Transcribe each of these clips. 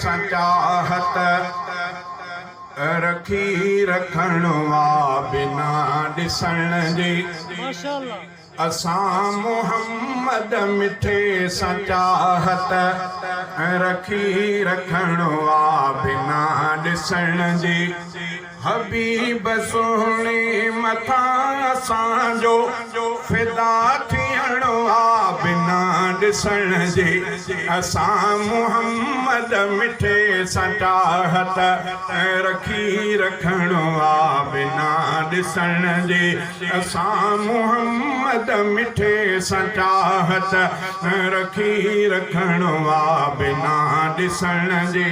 सां चाहत रखी रखणो आ बिना ॾिसण जे। असां मोहम्मद मिठे सां चाहत रखी रखणो आ बिना ॾिसण जे। हबीब सोहणे मथां असांजो फिदा थियणो आ बिना ॾिसण जे। असां मोहम्मद मिठे सां चाहत रखी रखणो आ बिना ॾिसण जे। असां मोहम्मद मिठे सां चाहत रखी रखणो आ बिना ॾिसण जे।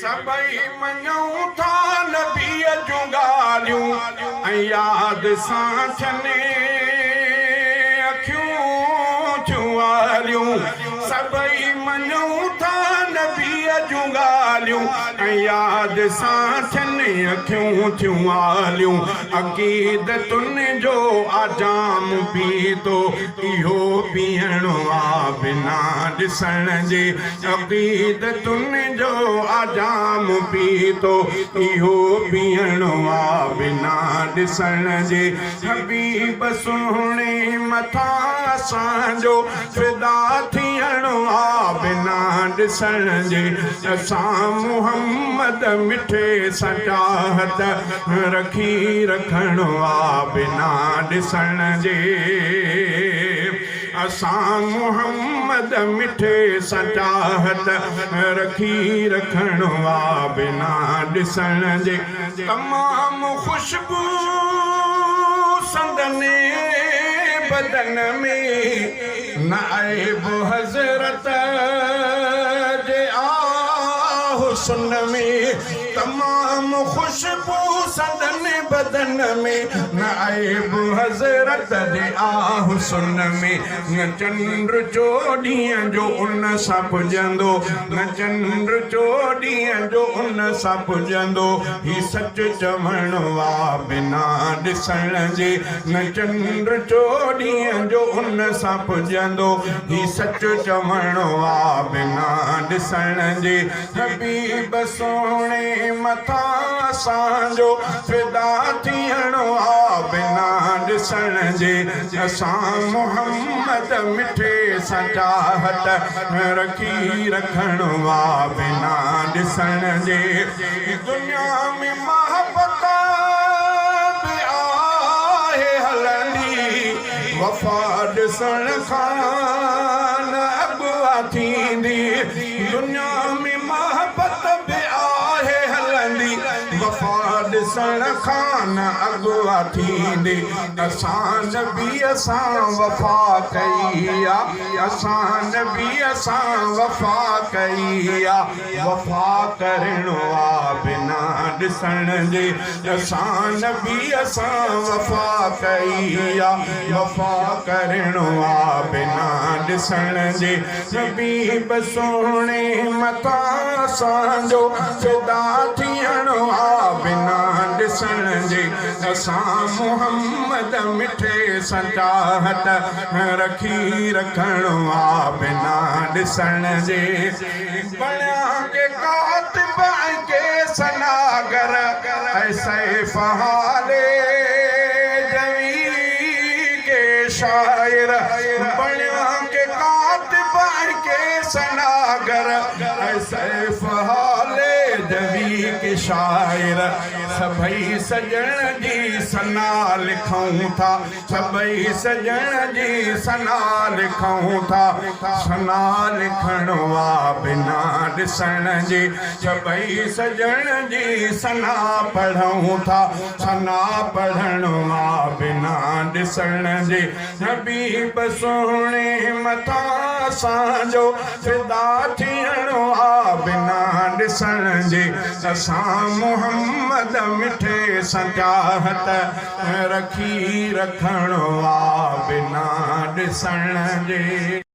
सभई मञूं था नबीअ जूं ॻाल्हियूं ऐं यादि सां छने अखियूं थियूं वारियूं। सभई मञूं था नबीअ जूं ॻाल्हियूं ऐं यादि सां छने अखियूं थियूं वारियूं। अक़ीदतुनि जो आजाम पीतो इहो पीअणो आ बिना ॾिसण जे। अक़ीदतुनि जो आजाम पीतो इहो पीअणो आ बिना ॾिसण जे। हबीब सुहिणे मथां असांजो फिदा थियणो आ बिना ॾिसण जे। असां मोहम्मद मिठे सां चाहत रखी रखणो आ बिना ॾिसण जे। असां मोहम्मद मिठे सां चाहत रखी रखणो आ बिना ॾिसण जे। तमामु ख़ुशबू संदने बदन में न ऐब हज़रत जे आ हुस्न में। तमामु ख़ुशबू संदने बदन में न ऐब हज़रत जे आ हुस्न में। न चंद्र चोॾींहं जो उन सां पुॼंदो न चंद्र चोॾींहं जो उन सां पुॼंदो। ही सच चवणो आ बिना ॾिसण जे। न चंद्र चोॾींहं जो उन सां पुॼंदो। ही सच चवणो आ बिना ॾिसण जे। हबीब सोहणे मथां असांजो फिदा थियणो आ बिना ॾिसण जे। असां मोहम्मद मिठे सां चाहत रखी रखणो आ बिना ॾिसण जे। दुनिया में मोहब्बत बि आहे हलंदी वफ़ा ॾिसण खां न अॻुवा थींदी। दुनिया में मोहब्बत बि आहे हलंदी वफ़ा ॾिसण खां न अॻुवा थींदी। असां नबीअ सां वफ़ा कई आ असां नबीअ सां वफ़ा कई आ। वफ़ा करणो आ बिना ॾिसण जे। असां नबीअ सां वफ़ा कई आ वफ़ा करणो आ बिना ॾिसण जे। हबीब सोहणे मथां असांजो फिदा थियणो आ बिना ॾिसण जे। असां मोहम्मद मिठे सां चाहत रखी रखणो आ बिना ॾिसण जे। बणिया के कातिब ऐं के सनागर ऐसे फहाले जवी के शायर। बणिया के कातिब ऐं के सनागर ऐसे फहाले जवी के शायर। सभई सजण जी सना लिखूं था सभई सजण जी सना लिखूं था। सना लिखणो आ बिना ॾिसण जे। सभई सजण जी सना पढ़ूं था सना पढ़णो आ बिना ॾिसण जे। हबीब सोहणे मथां असांजो फिदा थियणो आ बिना ॾिसण जे। असां मोहम्मद मिठे सां चाहत रखी रखणो आ बिना ॾिसण जे।